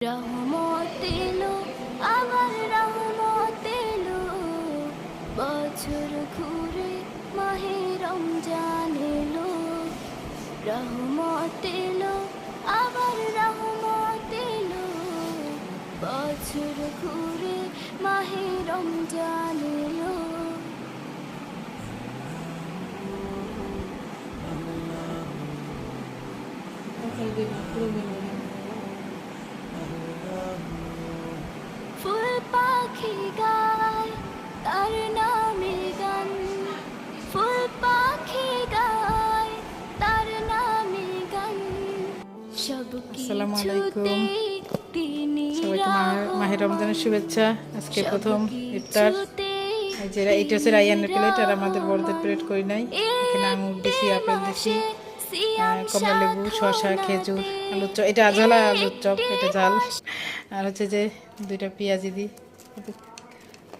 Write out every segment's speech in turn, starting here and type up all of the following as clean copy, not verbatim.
রহমত এলো, আমার রহমত এলো, বছর ঘুরে মাহে রমজান এলো। রহমত এলো, আবার রহমত এলো, বছর ঘুরে মাহে রমজান এলো। ফুল পাখি গায় তার নামে গান, ফুল পাখি গায় তার নামে গান। আসসালামু আলাইকুম, সবাইকে মাহে রমজানের শুভেচ্ছা। আজকে প্রথম ইফতার। এটা হচ্ছে রাইয়ানের প্লেট, আর আমাদের বড়দের প্লেট করি নাই। এখানে আঙুর দিছি, আপেল দিছি, কমলা লেবু, শসা, খেজুর, আলুর চপ। এটা ঝাল আলুর চপ, এটা ঝাল। আর হচ্ছে যে দুইটা পেঁয়াজি দিই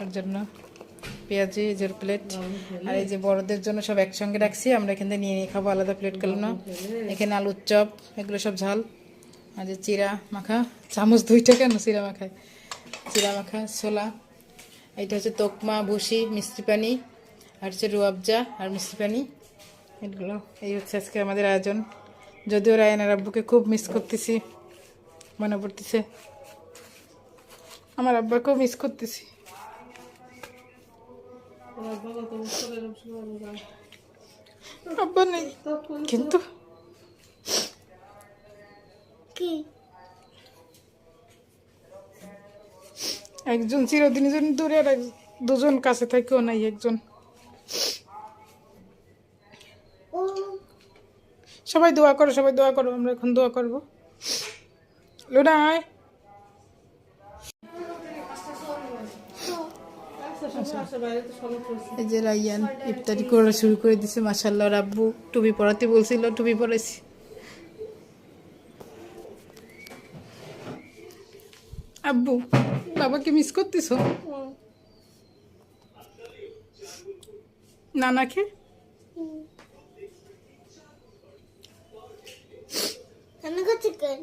ওর জন্য, পেঁয়াজি এজোর প্লেট। আর এই যে বড়দের জন্য সব একসঙ্গে রাখছি, আমরা এখান থেকে নিয়ে নিয়ে খাবো, আলাদা প্লেট করলাম না। এখানে আলুর চপ, এগুলো সব ঝাল। আর যে চিরা মাখা, চামচ দুইটা কেন চিরা মাখায়, চিরা মাখা ছোলা। এইটা হচ্ছে তোকমা, ভুসি, মিষ্টি পানি, আর হচ্ছে রুয়াবজা আর মিষ্টি পানি। এগুলো এই হচ্ছে আজকে আমাদের আয়োজন। যদিও রায়ানের আব্বুকে খুব মিস করতেছি, মনে পড়তেছে, আমার আব্বাকেও মিস করতেছি। আব্বা নেই কিন্তু একজন চিরদিনের জন্য দূরে, আর দুজন কাছে থেকেও নাই একজন। সবাই দোয়া করো, সবাই দোয়া করো, আমরা এখন দোয়া করবো। লুনাই এই যে রাইয়ান ইফতারি করা শুরু করে দিছে। মাশাআল্লাহ, রাব্বু টুপি পরাতে বলছিল, টুপি পরাইছি। আব্বু বাবাকে মিস করতেছো? নানাকে? আমি চিকেন